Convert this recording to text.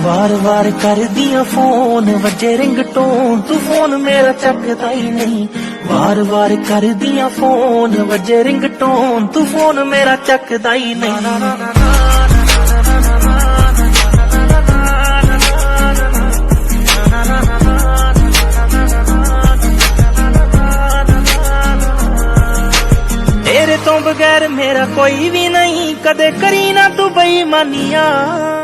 वार वार कर दिया फोन वजे रिंगटोन, तू फोन मेरा चकदा ही नहीं। वार वार कर दिया फोन वजे रिंगटोन, तू फोन मेरा चकदा ही नहीं। तेरे तो बगैर मेरा कोई भी नहीं, कदे करी ना तू बेईमानियां।